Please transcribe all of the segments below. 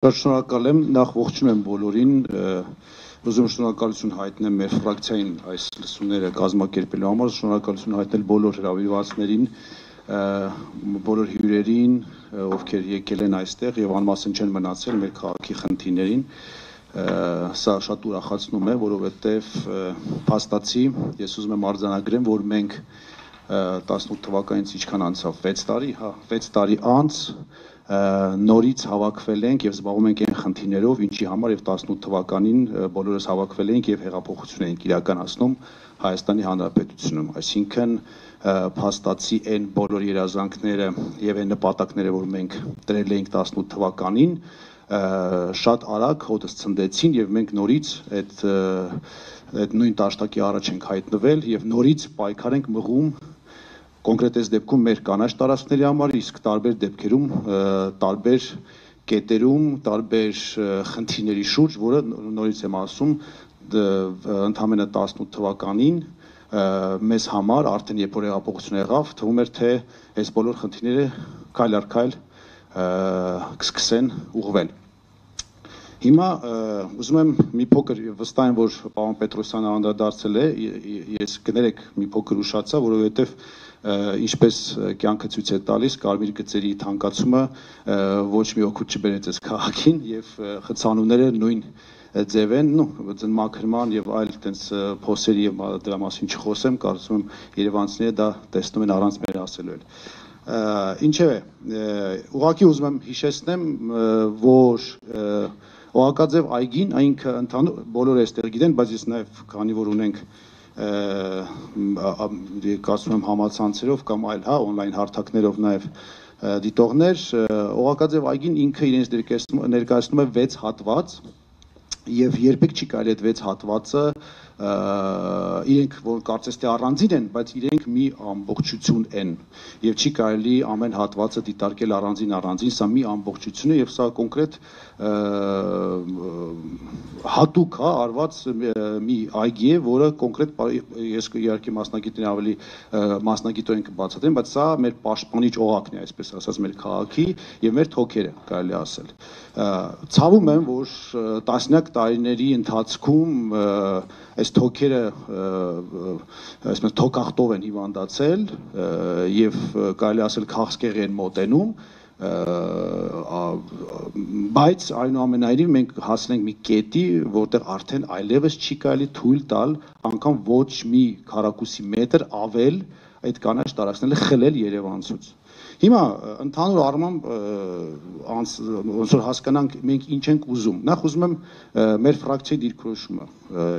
Շնորհակալ եմ, նախ ողջունում եմ բոլորին, ուզում շնորհակալություն հայտնեմ մեր ֆրակցիային այս լսումները կազմակերպելու համար, շնորհակալություն հայտնել բոլոր հրավիրվածներին, բոլոր հյուրերին, ովքեր եկել են այստեղ եւ անմասն չեն մնացել մեր քաղաքի խնդիրներին, սա շատ ուրախացնում է, որովհետեւ փաստացի ես ուզում եմ արձանագրեմ, որ մենք 18 թվականից ինչքան անցավ 6 տարի, 6 տարի անց նորից հավաքվել ենք եւ զբաղվում ենք այն խնդիրներով, ինչի համար եւ 18 թվականին բոլորս հավաքվել ենք եւ հեղափոխություն ենք իրականացնում Հայաստանի Հանրապետությունում, այսինքն փաստացի այն բոլոր երազանքները եւ այն նպատակները, որ մենք դրել էինք 18 թվականին, շատ արագ հոտս ցնդեցին եւ մենք նորից այդ նույն տաշտակի առաջ ենք հայտնվել եւ նորից պայքար ենք մղում Կոնկրետ այս դեպքում մեր կանաչ տարածքների համար, իսկ տարբեր դեպքերում, տարբեր կետերում, տարբեր խնդիրների շուրջ, որը նորից եմ ասում, ընդամենը 18 թվականին մեզ համար արդեն երբ որ հեղափոխություն եղավ, թվում էր թե այս բոլոր խնդիրները քայլ առ քայլ կսկսեն ուղղվել։ Հիմա ուզում եմ մի փոքր վստահ եմ, որ պարոն Պետրոսյանը անդրադարձել է, ես կներեք մի փոքր ուշացա, որովհետև ինչպես կյանքը ցույց է տալիս, կարմիր գծերի թանկացումը ոչ մի օգուտ չբերեց այս քաղաքին եւ խցանումները նույն ձև են, մաքրման եւ այլ այդպես փոսերի եւ դրա մասին չխոսեմ, կարծում եմ երևանցիները դա տեսնում են առանց մեր ասելու էլ։ Ինչևէ, ուղղակի ուզում եմ հիշեցնեմ, որ Օղակաձև այգին այնքը ընդհանուր բոլորը այստեղ գիտեն, բայց ես նաեւ քանի որ ունենք կարծում եմ համացանցերով կամ այլ օնլայն հարթակներով նաև դիտողներ Օղակաձև այգին ինքը իրենց ներկայացնում է 6 հատված եւ երբեք չի կարելի այդ 6 հատվածը իրենք որ կարծես թե առանձին են, բայց իրենք մի ամբողջություն են եւ չի կարելի ամեն հատվածը դիտարկել առանձին, սա մի ամբողջություն է եւ սա կոնկրետ հատուկ արված մի այգի է, որը կոնկրետ ես իհարկե մասնագետին ավելի մասնագիտորեն կբացատրեմ, բայց սա մեր պաշտպանիչ օղակն է, այսպես ասած, մեր քաղաքի եւ մեր թոքերը, կարելի ասել։ Ցավում եմ, որ տասնյակ տարիների ընթացքում այս թոքերը այսպես թոքախտով են հիվանդացել եւ կարելի ասել քաղցկեղի են մոտենում բայց այնուամենայնիվ մենք հասել ենք մի կետի, որտեղ արդեն այլևս չի կարելի թույլ տալ անգամ ոչ մի քառակուսի մետր ավել այդ կանաչ տարածքները խլել Երևանցուց։ Հիմա ընդհանուր առմամբ ոնց որ հասկանանք մենք ինչ ենք ուզում։ Նախ ուզում եմ մեր ֆրակցիայի դիրքորոշումը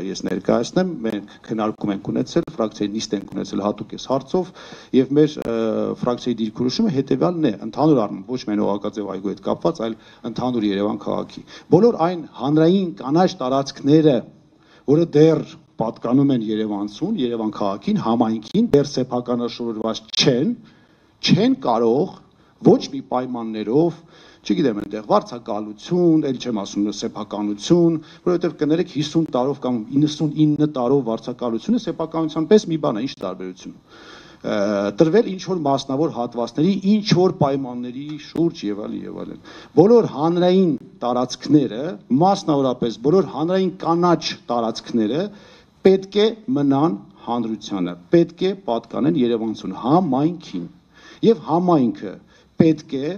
ես ներկայացնեմ, մենք քննարկում ենք ունեցել, ֆրակցիայի նիստ ենք ունեցել հատուկ այս հարցով եւ մեր ֆրակցիայի դիրքորոշումը հետեւյալն է, ընդհանուր առմամբ ոչ միայն Օղակաձև այգու հետ կապված, այլ ընդհանուր Երևան քաղաքի։ Բոլոր այն հանրային կանաչ տարածքները, որը դեռ պատկանում են Երևանցուն, Երևան քաղաքին, համայնքին, դեռ սեփականաշնորհված չեն կարող ոչ մի պայմաններով, չգիտեմ, այնտեղ վարձակալություն, ել չեմ ասում սեփականություն, որովհետև կներեք 50 տարով կամ 99 տարով վարձակալությունը սեփականության պես մի բան է, ինչ տարբերություն։ Տրվել ինչ որ մասնավոր հատվածների, ինչ որ պայմանների շուրջ եւ այլն։ Բոլոր հանրային տարածքները, մասնավորապես բոլոր հանրային կանաչ տարածքները պետք է մնան հանրությանը, պետք է պատկանեն Երևանցուն, համայնքին։ Եվ համայնքը պետք է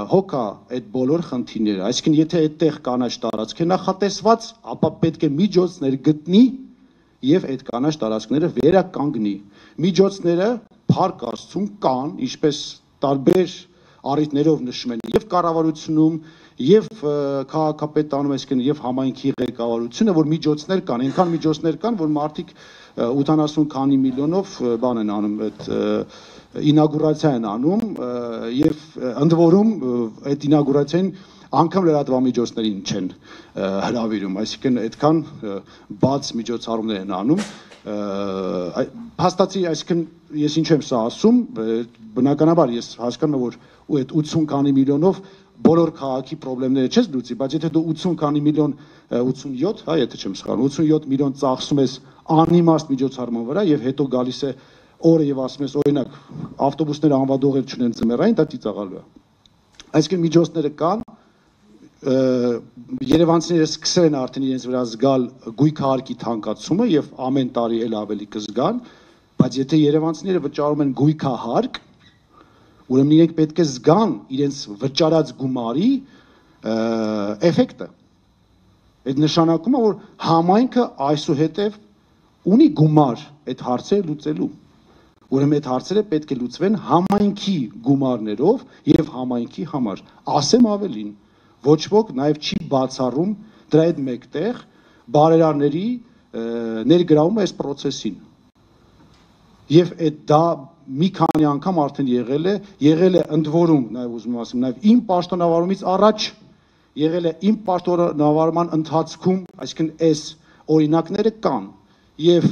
հոգա այդ բոլոր խնդիրները, այսինքն եթե այդտեղ կանաչ տարածք է նախատեսված, ապա պետք է միջոցներ գտնի եւ այդ կանաչ տարածքները վերականգնի։ Միջոցները Փառք Աստծուն կան, ինչպես տարբեր առիթներով նշում են եւ կառավարությունում, եւ քաղաքապետարանում, այսինքն եւ համայնքի ղեկավարությունը, որ միջոցներ կան, այնքան միջոցներ կան, որ մարդիկ 80 քանի միլիոնով բան են անում այդ ինագուրացիա են անում եւ ընդ որում այդ ինագուրացիային անգամ լրատվամիջոցներին չեն հրավիրում, այսինքն այդքան բաց միջոցառումներ են անում փաստացի, այսինքն ես ինչ եմ սա ասում, բնականաբար ես հասկանում եմ, որ այդ 80 քանի միլիոնով բոլոր քաղաքի խնդիրները չես լուծի, բայց եթե դու 80 քանի միլիոն 87, եթե չեմ սխալվում, 87 միլիոն ծախսում ես անիմաստ միջոցառման վրա եւ հետո գալիս է օրը եւ ասում ես օրինակ ավտոբուսները անվադողեր չունեն ձմեռային, դա ծիծաղալու է։ Այսինքն միջոցները կան, Երևանցիները սկսել են արդեն իրենց վրա զգալ գույքահարկի թանկացումը եւ ամեն տարի էլ ավելի կզգան, բայց եթե երևանցիները վճարում են գույքահարկ, ուրեմն իրենք պետք է զգան իրենց վճարած գումարի էֆեկտը։ Այդ նշանակում է, որ համայնքը այսուհետև ունի գումար այդ հարցերը լուծելու։ Ուրեմն այդ հարցերը պետք է լուծվեն համայնքի գումարներով եւ համայնքի համար։ Ասեմ ավելին, ոչ ոք նաև չի բացառում դրա հետ մեկտեղ բարերարների ներգրավումը այս process-ին։ Եվ այդ դա մի քանի անգամ արդեն եղել է ընդ որում, նաև ուզում եմ ասեմ, նաև իմ պաշտոնավարումից առաջ եղել է իմ պաշտոնավարման ընթացքում, այսինքն այս օրինակները կան։ Եվ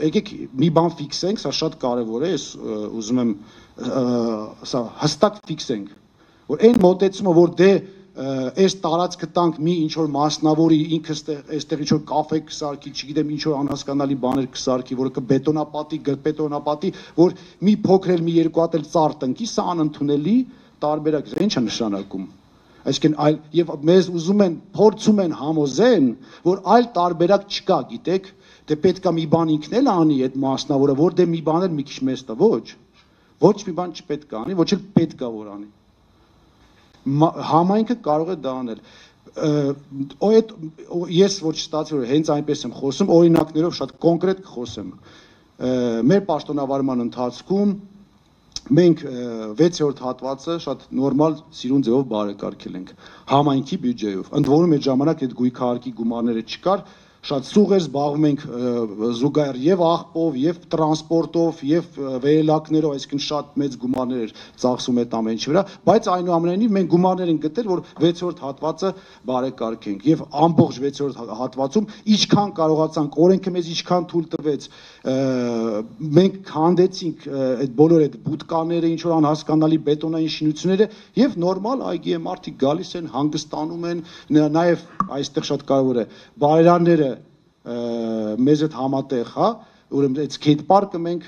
եկեք մի բան ֆիքսենք, սա շատ կարևոր է, ուզում եմ սա հստակ ֆիքսենք, որ այն մոտեցումը, որ դե այս տարածքը տանք մի ինչ որ մասնավորի ինքը այստեղ ինչ որ կաֆե կսարքի, չգիտեմ ինչ որ անհասկանալի բաներ կսարքի, որը կբետոնապատի, որ մի փոքր էլ մի երկու հատ էլ ծառ տնկի, սա անընդունելի տարբերակ է, ինչ է նշանակում։ Այսինքն այլ եւ մեզ ուզում են փորձում են համոզեն, որ այլ տարբերակ չկա, գիտեք, դե պետքա մի բան ինքն էլ անի այդ մասնավորը, որ դե մի բան էլ մի քիչ մեծ տա, ոչ մի բան չպետք է անի, ոչ էլ պետք է որ անի։ Համայնքը կարող է դա անել։ Ես ոչ ստացվի որ հենց այնպես եմ խոսում, օրինակներով շատ կոնկրետ կխոսեմ։ Մեր պաշտոնավարման ընթացքում մենք 6-րդ հատվածը շատ նորմալ սիրուն ձևով բարեկարգել ենք համայնքի բյուջեով։ Ընդ որում այդ ժամանակ այդ գույքահարկի գումարները չկար, շատ սուղ էր, զբաղվում ենք զուգահեռ եւ աղբով, եւ տրանսպորտով, եւ վերելակներով, այսինքն շատ մեծ գումարներ էր ծախսում այդ ամենի վրա, բայց այնուամենայնիվ մենք գումարներ ենք գտել, որ 6-րդ հատվածը բարեկարգենք եւ ամբողջ 6-րդ հատվածում ինչքան կարողացանք, օրենքը մեզ ինչքան թույլ տվեց, մենք քանդեցինք այդ բոլոր այդ բուտկաները, ինչ որ անհասկանալի բետոնային շինությունները եւ նորմալ այգի մարդիկ գալիս են, հանգստանում են, նաեւ այստեղ շատ կարեւոր է բարերարները մեզ հետ համատեղ, հա, ուրեմն այդ skate park-ը մենք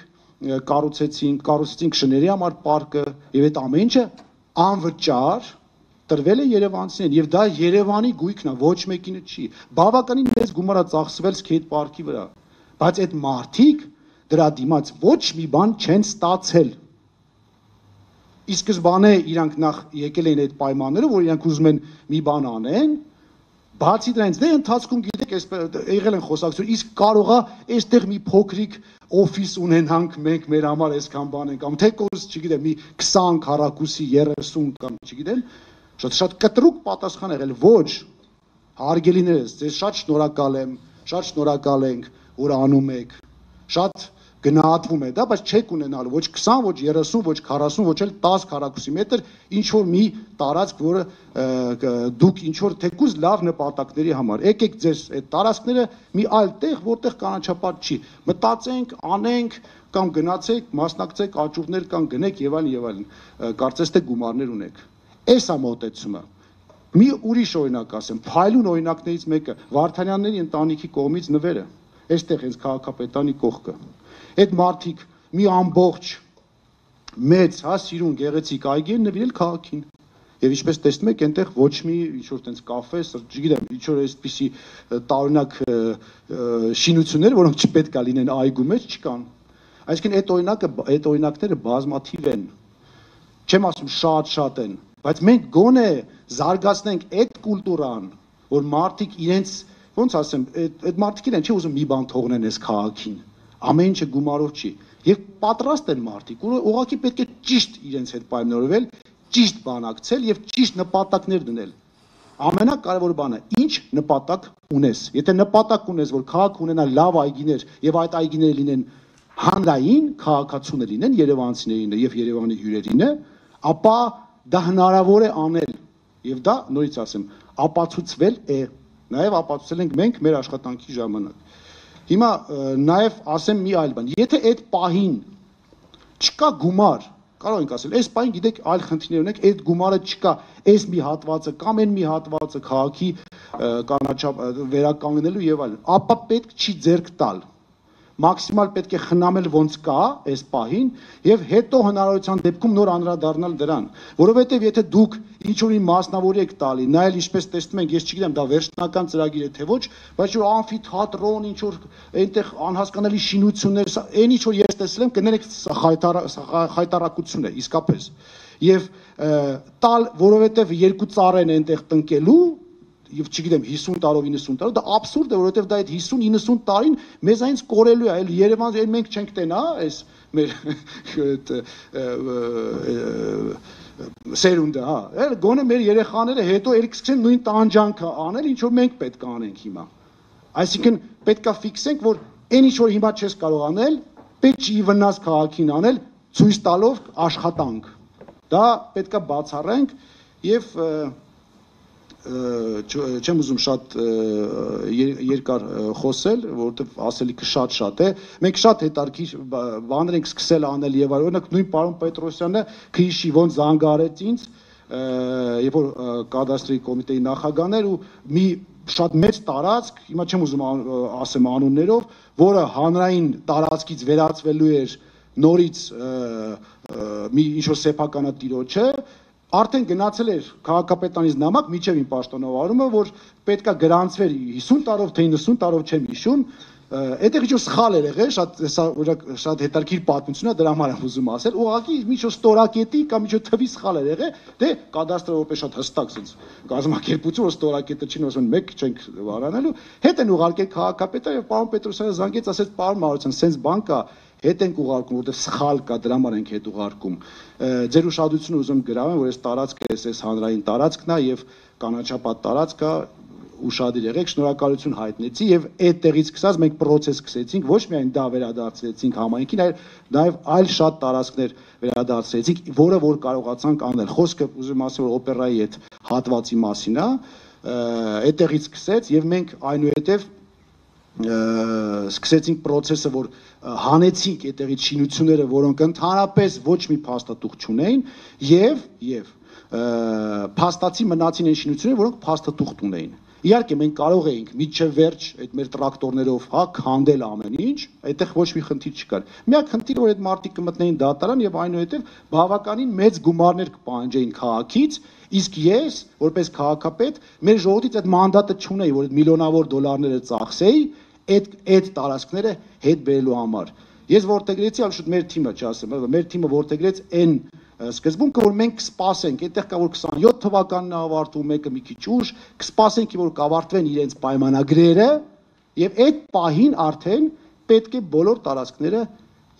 կառուցեցինք շների համար պարկը եւ այդ ամեն ինչը անվճար տրվել է երևանցիներին եւ դա Երևանի գույքն է, ոչ մեկինը չի։ Բավականին մեծ գումար է ծախսվել skate park-ի վրա, բայց այդ մարդիկ դրա դիմաց ոչ մի բան չեն ստացել։ Ի սկզբանե իրանք նախ եկել էին այդ պայմաններով, որ իրանք ուզում են մի բան անեն, բացի դրանից դե ընթացքում գիտեք եղել են խոսակցություն, իսկ կարողա այստեղ մի փոքրիկ օֆիս ունենանք մենք մեր համար այսքան բան են կամ թեկոս, չգիտեմ, մի 20 քառակուսի 30 կամ չգիտեմ, շատ կտրուկ պատասխան եղել, ոչ, հարգելիներս, ձեզ շատ շնորհակալ ենք, որ անում եք, շատ գնահատվում է դա, բայց չեք ունենալու ոչ 20, ոչ 30, ոչ 40, ոչ էլ 10 քառակուսի մետր ինչ որ մի տարածք, որը դուք ինչ որ թեկուզ լավ նպատակների համար։ Եկեք ձեզ այդ տարածքները մի այլ տեղ, որտեղ կանաչապատ չի։ Մտածենք, անենք կամ գնացեք, մասնակցեք, աճուրներ կան, գնեք եւ այլն։ Կարծես թե գումարներ ունեք։ Էս է մոտեցումը։ Մի ուրիշ օրինակ ասեմ, փայլուն օրինակներից մեկը Վարդանյանների ընտանիքի կողմից նվերը։ Այստեղ հենց քաղաքապետանի կողքը։ Այդ մարդիկ մի ամբողջ մեծ, հա, սիրուն գեղեցիկ այգի են նվիրել քաղաքին։ Եվ ինչպես տեսնում եք, այնտեղ ոչ մի ինչ որ տենց կաֆե, չգիտեմ, ինչ որ այսպիսի տարօրինակ շինություններ, որոնք չպետք է լինեն այգու մեջ, չկան։ Այսինքն այդ օրինակները բազմաթիվ են։ Չեմ ասում շատ են, բայց մենք գոնե զարգացնենք այդ կուլտուրան, որ մարդիկ իրենց, ոնց ասեմ, այդ մարդիկ իրեն չի ուզում մի բան թողնեն այս քաղաքին։ Ամեն ինչը գումարով չի։ Եվ պատրաստ են մարդիկ, ուղղակի պետք է ճիշտ իրենց հետ պայմանավորվել, ճիշտ բանակցել եւ ճիշտ նպատակներ դնել։ Ամենակարևոր բանը, ինչ նպատակ ունես։ Եթե նպատակ ունես, որ քաղաք ունենա լավ այգիներ եւ այդ այգիները լինեն հանրային, քաղաքացուներ լինեն, երևանցիներինը եւ Երևանի հյուրերինը, ապա դա հնարավոր է անել։ Եվ դա, նորից ասեմ, ապացուցվել է։ Նաեւ ապացուցել ենք մենք մեր աշխատանքի ժամանակ։ Հիմա նաև ասեմ մի այլ բան, եթե այդ պահին չկա գումար, կարող ենք ասել, այս պահին գիտեք այլ խնդիրներ ունենք, այդ գումարը չկա, այս մի հատվածը կամ այն մի հատվածը քաղաքի կանաչապ վերականգնելու եւ այլն, ապա պետք չի ձեռք տալ, մաքսիմալ պետք է խնամել ոնց կա այս պահին եւ հետո հնարավորության դեպքում նոր անդրադառնալ դրան, որովհետեւ եթե դուք ինչ որ մասնավորի եք տալի, նայել ինչպես տեսնում ենք, ես չգիտեմ դա վերջնական ծրագիր է թե ոչ, բայց որ ամֆիթատրոն, ինչ որ այնտեղ անհասկանալի շինություններ, այն ինչ որ ես տեսել եմ, կներեք խայտարակություն է, իսկապես։ Եվ տալ, որովհետեւ երկու ծառ են այնտեղ տնկելու եւ չգիտեմ 50 տարով 90 տարով դա աբսուրդ է որովհետեւ դա այդ 50-90 տարին մեզ այնց կորելու է այլ Երևանը մենք չենք տենա այս մեր սերունդը հա այլ գոնե մեր երեխաները հետո երբ սկսեն նույն տանջանքը անել ինչ որ մենք պետք է անենք հիմա այսինքն պետքա ֆիքսենք որ այն ինչ որ հիմա չես կարող անել պետք չի վնաս քաղաքին անել ցույց տալով աշխատանք դա պետքա բացառենք եւ չեմ ուզում շատ երկար խոսել, որովհետև ասելիքը շատ է։ Մենք շատ հետարքիր բաներ ենք սկսել անել եւ օրինակ նույն պարոն Պետրոսյանը քրիշի ոնց զանգարեց ինձ, երբ որ կադաստրի կոմիտեի նախագահն էր ու մի շատ մեծ տարածք, հիմա չեմ ուզում ասեմ անուններով, որը հանրային տարածքից վերածվելու էր նորից մի ինչ-որ սեփականատիրոջը արդեն գնացել էր քաղաքապետանից նամակ միջև իմ պաշտոնավարումը, որ պետքա գրանցվեր 50 տարով թե 90 տարով չեմ հիշում, այդտեղ ինչ-որ սխալ էր եղել, շատ հետաքրքիր պատմություն է, դրա համար եմ ուզում ասել, ուղղակի ինչ-որ ստորակետի կամ ինչ-որ թվի սխալ էր եղել, դե կադաստրը որպես շատ հստակ sense կազմակերպություն, որ ստորակետը չի ասում մեկ չենք վարանելու, հետ են ուղարկել քաղաքապետը եւ պարոն Պետրոսյանը զանգեց, ասեց պարոն Մարության, sense բան կա հետ ենք ուղարկում, որտեղ սխալ կա, դրա համար ենք հետ ուղարկում։ Ձեր ուշադրությունը ուզում գրավեմ, որ այս տարածքը այս հանրային տարածքն է եւ կանաչապատ տարածքը ուշադիր եղեք, շնորհակալություն հայտնեցի եւ այդտեղից սկսած մենք process սկսեցինք, ոչ միայն դա վերադարձրեցինք համայնքին, այլ այլ շատ տարածքներ վերադարձրեցինք, որը որ կարողացանք անել։ Խոսքը ուզում ասել որ օպերայի այդ հատվածի մասին է, այդտեղից սկսեց եւ մենք այնուհետեւ սկսեցինք process-ը, որ հանեցինք այդտեղից շինությունները, որոնք ընդհանրապես ոչ մի փաստաթուղթ չունեին եւ փաստացի մնացին այն շինությունները, որոնք փաստաթուղթ ունեին։ Իհարկե մենք կարող էինք միջև վերջ այդ մեր տրակտորներով հա քանդել ամեն ինչ, այդտեղ ոչ մի խնդիր չկար։ Միակ խնդիրը որ այդ մարտիկ կմտնեին դատարան եւ այնուհետեւ բավականին մեծ գումարներ կպահանջեին քաղաքից, իսկ ես որպես քաղաքապետ մեր ժողովրդից այդ մանդատը չունեի, որ այդ միլիոնավոր դոլարները ծախսեի այդ տարածքները հետ բերելու համար։ Ես որտեգրեցի, շուտ մեր թիմը չասեմ, մեր թիմը որտեգրեց այն սկզբունքը, որ մենք կսպասենք, այդտեղ կա որ 27 թվականն է ավարտվում, մեկը մի քիչ ուշ, կսպասենք, որ կավարտվեն իրենց պայմանագրերը եւ այդ պահին արդեն պետք է բոլոր տարածքները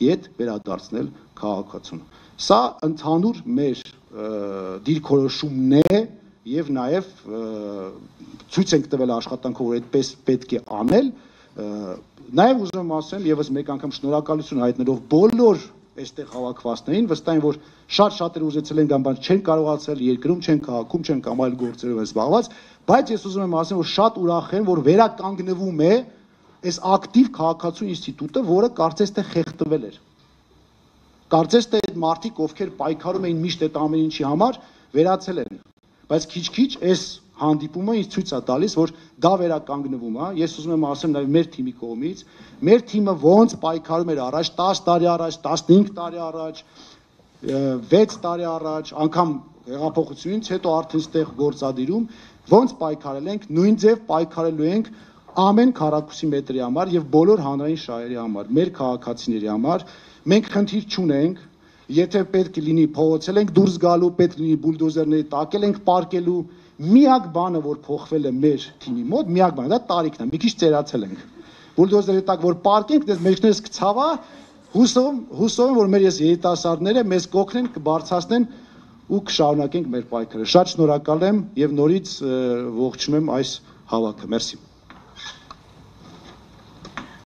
իդ վերադարձնել քաղաքացուն։ Սա ընդհանուր մեր դիրքորոշումն է եւ նաեւ ցույց ենք տվել աշխատանքով, որ այդպես պետք է անել։ Նաեւ ուզում ասեմ եւս մեկ անգամ շնորհակալություն հայտնելով բոլոր այստեղ հավաքվածներին, վստահ եմ, որ շատ-շատերը ուզեցել են կամ չեն կարողացել, երկրում չեն, քաղաքում չեն կամ այլ գործերով զբաղված, բայց ես ուզում եմ ասել, որ շատ ուրախ եմ, որ վերականգնվում է այս ակտիվ քաղաքացու ինստիտուտը, որը կարծես թե խեղդվել էր։ Կարծես թե այդ մարդիկ, ովքեր պայքարում էին միշտ այդ ամեն ինչի համար, վերացել են։ Բայց քիչ-քիչ այս հանդիպումը ինձ ցույց է տալիս, որ դա վերականգնվում է։ Ես ուզում եմ ասեմ նաև մեր թիմի կողմից, մեր թիմը ոնց պայքարում էր առաջ 10 տարի առաջ, 15 տարի առաջ, 6 տարի առաջ, անգամ հեղափոխությունից հետո արդեն ստեղ գործադիրում, ոնց պայքարել ենք, նույն ձև պայքարելու ենք ամեն քառակուսի մետրի համար եւ բոլոր հանրային շահերի համար, մեր քաղաքացիների համար։ Մենք խնդիր չունենք, եթե պետք լինի փողոցել ենք դուրս գալու, պետք լինի բուլդոզերների տակել ենք պարկելու, միակ բանը որ փոխվել է մեր թիմի մոտ, միակ բանը դա տարիքն է, մի քիչ ծերացել ենք։ Բուլդոզերի տակ որ պարկենք, դες մեջներս կցավա, հուսով եմ որ մեր երիտասարդները մեզ կօգնեն, կբարձրացնեն ու կշարունակենք մեր պայքարը։ Շատ շնորհակալ եմ եւ նորից ողջունում եմ այս հավաքը։ Մերսի։